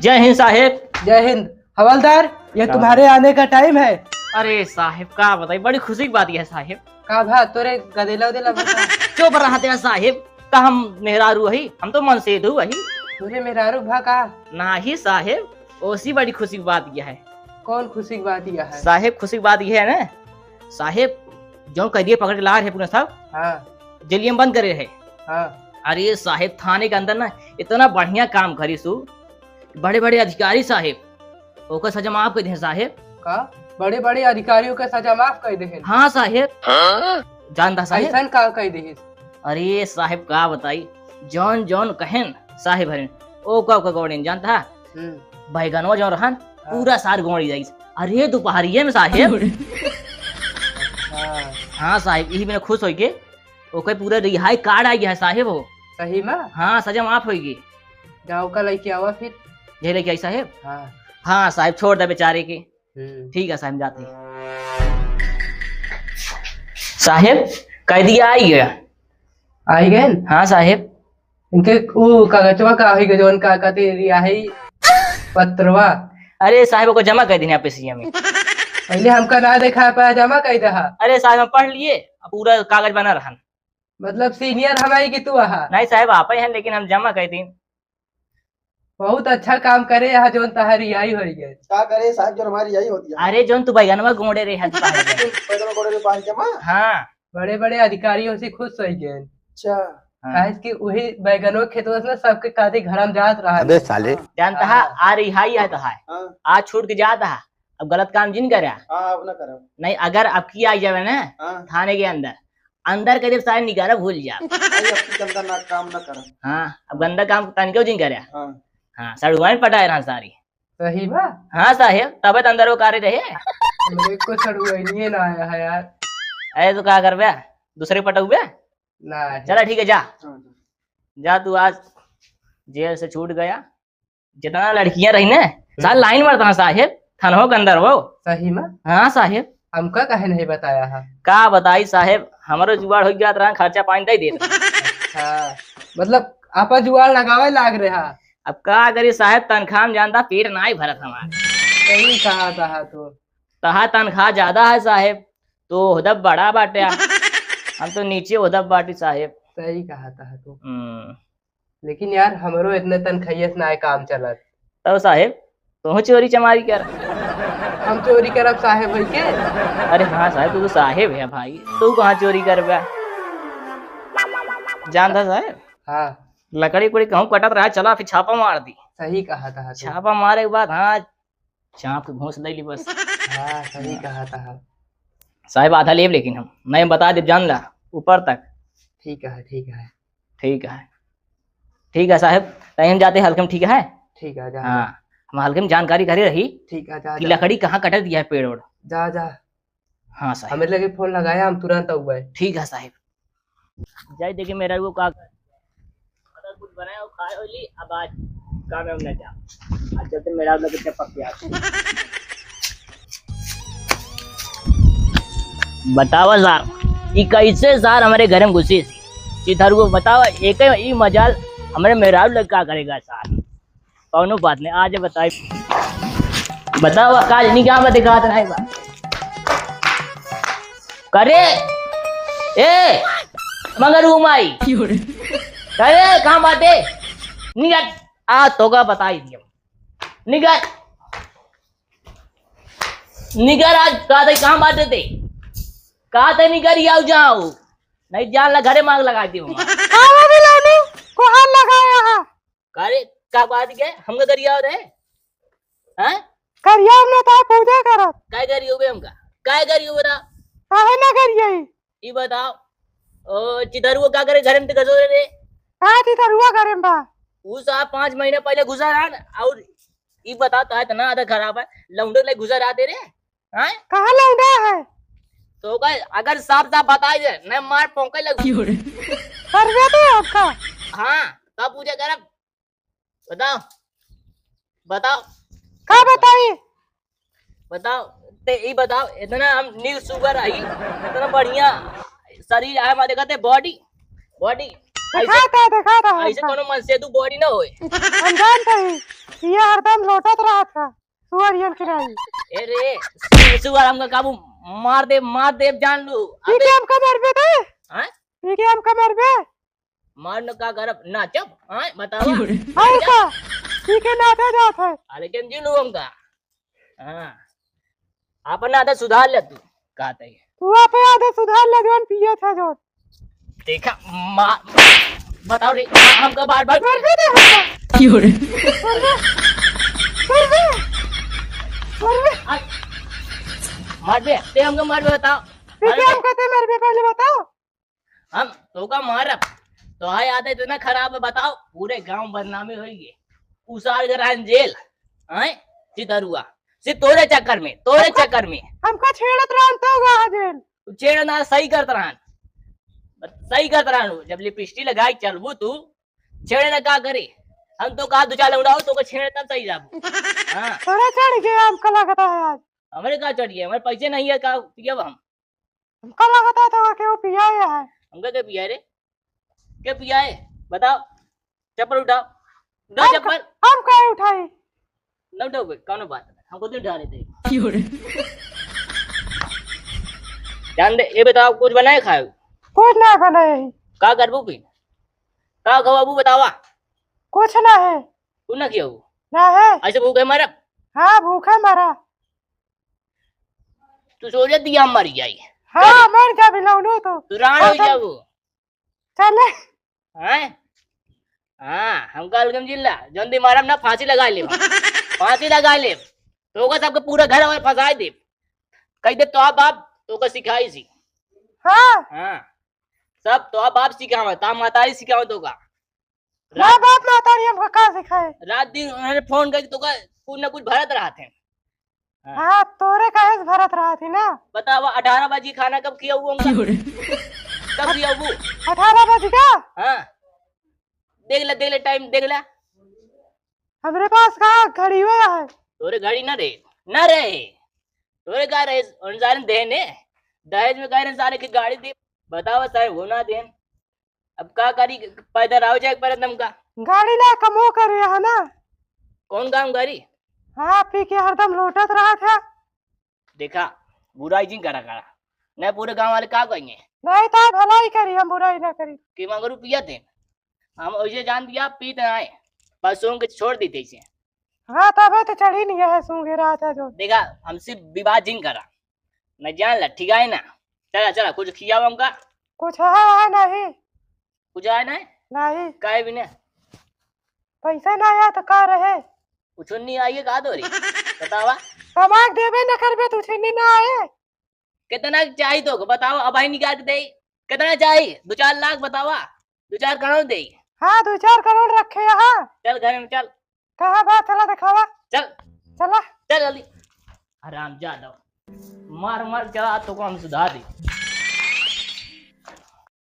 जय हिंद साहेब। जय हिंद। हवलदार, ये तुम्हारे आने का टाइम है। अरे साहेब का बताई, बड़ी खुशी की बात है साहेब। का भा तोरे गदेला उदेला बता। चुप रहते साहेब का, हम मेहरारू ही, हम तो मन से दू वही। तुझे मेहरारू भा का नहीं साहेब, ओसी बड़ी खुशी की बात यह है। कौन खुशी की बात यह है साहेब? खुशी की बात यह है ना साहेब, जो कैदिये पकड़ के ला रहे पुलिस साहब, हाँ जेलियम बंद करे रहे। हाँ। अरे साहेब थाने के अंदर ना इतना बढ़िया काम करी सु, बड़े बड़े अधिकारी साहेब ओकर सजा माफ कर दे साहेब। का बड़े बड़े अधिकारियों का सजा माफ कर दे? हाँ साहेब। जानता साहेब ऐसा का कर दे? अरे साहेब का बताई, जौन जौन कहन साहेब हरिन ओ का गौड़े जानता है। बैगनवा जो रहन पूरा सार गोड़ी जाई। अरे दोपहरिये में साहेब। हाँ साहेब, यही मैंने खुश हो के ओके पूरा रिहाई कार्ड आई है साहेब हो। सही में? हाँ सजा माफ होगी। जाओ का लेके आवा फिर। ये लेके आई साहेब। हाँ हाँ साहेब, छोड़ दे बेचारे के। ठीक है साहब, जाते साहेब। कैदी आई गया। आई गए? हाँ साहेब। इनके वो कागजवा का ही जोन का कहते रिहाई पत्रवा। अरे साहब को जमा कर देने आप सीएम में। पहले हमका ना देखा पाया, जमा कर दहा। अरे साहब हम पढ़ लिए, पूरा कागज बना रहा। मतलब सीनियर हमारी की तू आहा? नहीं साहब आप ही हैं, लेकिन हम जमा कर दी। बहुत अच्छा काम करे यहाँ जोन तहारी रिहाई हो गए। क्या करे साहब जो हमारी यही होती है। अरे जोन तू बैगनवा गोड़े रहे हैं। हाँ बड़े बड़े अधिकारियों से खुश हो गए। अच्छा कि वही बैगनों खेतों में सबके कादे घर में जात रहा। अबे साले जानता है आ रिहाई है तो है, आज छूट के जाता है। अब गलत काम जिन करे नहीं, अगर अब की आई जावे ना थाने के अंदर, अंदर के जब सारे निकाला भूल जा। गंदा ना काम ना कर। हाँ अब गंदा काम तनिको जिन करे। हाँ सड़ुआन पटाए रहा सारी। सही बा। हाँ साहेब, तबे अंदर वो कार्य रहे। मेरे को सड़ुआइए ना आया है यार। ऐसे तो क्या कर बे, दूसरे पटक बे ना। चला ठीक है, जा जा तू आज जेल से छूट गया। जितना लड़कियां रही ना साल लाइन मारता साहेब थानों के अंदर वो। सही में? हाँ साहेब। हमका कहे नहीं बताया है? का बताई साहेब, हमारो जुगाड़ हो गया था, खर्चा पानी दे देता। अच्छा, मतलब आप जुगाड़ लगावे लाग रहा। अब का करी साहेब, तनख्वाह में जानता पेट ना ही भरत हमारा। सही कहा था तो। तहा तनख्वाह ज्यादा है साहेब, तो उधब बड़ा बाटे, हम तो नीचे उधब बाटी साहेब। सही कहा था तो। लेकिन यार हमरो इतने तनख्वाह ना काम चलत। तो साहेब तो चोरी चमारी कर। हम चोरी करब साहेब भाई के? अरे हाँ साहेब, तू तो साहेब है भाई, तू कहाँ चोरी कर जानता साहेब। हाँ लकड़ी कुड़ी कहूँ कटत रहा, चला फिर छापा मार दी। सही कहा था। छापा मारे के बाद हाँ चाप के घूस ले ली बस। हाँ सही कहा था साहेब, आधा लेब लेकिन हम नहीं बता दे, जान ला ऊपर तक। ठीक है ठीक है ठीक है ठीक है साहेब, कहीं हम जाते हल्के में। ठीक है ठीक है जा। हाँ हम हल्के में जानकारी करी रही। ठीक है जा। कि लकड़ी कहाँ कटत दिया है पेड़ ओड़। जा जा। हाँ साहब, हमें लगे फोन लगाया, हम तुरंत हुए। ठीक है साहब। जाए देखिए मेरा वो का कुछ बनाया खाए हो ली। अब आज काम में न जा, आज चलते मेरा लगे पक गया। बतावा सार ये कैसे सार हमारे घर में घुसी चिथर को बतावा। एक ही मजाल हमारे मेहराब लग क्या करेगा सार, कौनो बात नहीं। आज बताए बतावा काज नहीं क्या मैं दिखा नहीं बात करे। ए मगर उमाई करे कहाँ बाटे निगट आ तो का बताई दिया निगट निगर आज कहाँ बाटे थे कहा थे निगर आओ जाओ नहीं जान ला घरे मांग लगा दी करे का बात के हमका गरिया रहे हैं करिया में ता पूजा करत काय करियो बे हमका काय करियो बता काहे ना करिए ई बताओ। ओ चिदरुआ का करे घर में ते गजो रे का चिदरुआ करे बा उ साहब 5 महीने पहले गुजर आ और ई बताता है इतना आधा खराब है लौंडे ले गुजर आते रे हैं कहां लौंडा है तो का अगर साफ साफ बता दे मैं मार पोंके लगू कर दे आपका। हां कब पूजा करब बताओ बताओ का बताइए बताओ ते ई बताओ। इतना हम नील शुगर आई इतना बढ़िया शरीर है हमारे कहते बॉडी बॉडी दिखाता ऐसे कोनो मन से तू बॉडी ना होए हम जानते हैं ये हरदम लौटत रहा था सुअरियन की राई। अरे सुअर हमका काबू मार दे जान लू। ठीक है हमका मरबे थे। हैं ठीक है हमका मरबे। मारने का करब ना चुप हैं बतावा। हां का ठीक है ना था जात है। लेकिन जिलू हमका हां अपन आदत सुधार ले तू कहते है तू आपे आदत सुधार ले जोन पिया था जो देखा बताओ रे हमका बार बार मरबे थे हमका क्यों रे मरबे मार दे ते हमका मार बताओ। ठीक है हमका ते मरबे पहले बताओ। हम तो का मारब तो हाय आदत इतना खराब है बताओ पूरे गांव बदनामी होगी उसार गरान जेल हैं चितरुआ से तोरे चक्कर में हमका छेड़त रहन तो वहां जेल छेड़ना सही करत रहन जब लिपस्टिक लगाई चलबू तू छेड़े ना का करे हम तो कहा दुचाले उड़ाओ तो को छेड़े तब सही जाबू। हां थोड़ा चढ़ गया हमका लगता है आज। हमारे का चढ़ गया हमारे पैसे नहीं है का पियब हमका लगता था कि वो पिया है। हमका क्या पिया रे क्या पिया है बताओ चप्पल उठाओ दो चप्पल हम काहे उठाई न उठाओ कौन बात हमको तो उठा रहे थे जान दे ये बताओ कुछ बनाए खाए कुछ ना बनाए का करबू फिर का खवाबू बतावा कुछ ना है तू ना किया ना है ऐसे भूखे मरब। हाँ भूखा मरा तू सोच दिया हम मर जाई। हाँ मर जा बिलौनो तो तू राण हो जाबू चले हैं हाँ हम कल जिल्ला जल्दी मारम ना फांसी लगा ले तो का सबके पूरा घर और फंसा दे कह दे तो बाप तो का सिखाई सी। हाँ हाँ सब तो बाप सिखावा ता मातारी सिखावा तो का माँ बाप मातारी हमका का सिखाए रात दिन उन्होंने फोन करके तो का कुछ ना कुछ भरत रहा थे। हाँ तोरे काहे से भरत रहा थी ना बतावा 18 बजे खाना कब किया हुआ कब किया वो 18 बजे का। हाँ देख ले टाइम देख ले हमारे पास कहा घड़ी हुआ है तोरे घड़ी ना रहे तोरे का रहे अनुसार देने दहेज में कह रहे सारे की गाड़ी दे बतावा साहब वो ना देन अब का करी पैदा राव जाए पर दम का गाड़ी ला कमो कर है ना कौन काम गाड़ी। हाँ पी के हरदम लौटत रहा था। देखा बुराई जी करा नहीं पूरे गांव वाले का कहेंगे नहीं तो भलाई करी हम बुराई ना करी कि मगर पिया थे हम वैसे जान दिया पीते आए बस सोंग के छोड़ दी थे इसे। हाँ तब तो चढ़ी नहीं है सूंघे रहा था जो देखा हमसे विवाह जिन करा मैं जान ला ठीक है ना चला कुछ खिया हमका कुछ है नहीं कुछ है ना नहीं काहे भी ना पैसा ना आया तो का रहे कुछ नहीं आई का दो रे बतावा कमाक देवे न करबे तू छेनी ना आए कितना चाहिए तो बताओ अब आई निकाल के दे कितना चाहिए 2-4 लाख बतावा 2-4 करोड़ दे। हाँ 2-4 करोड़ रखे यहाँ चल घर में चल कहा बात चला दिखावा चला चला जल्दी आराम जा दो मार चला तो को हम सुधार दी।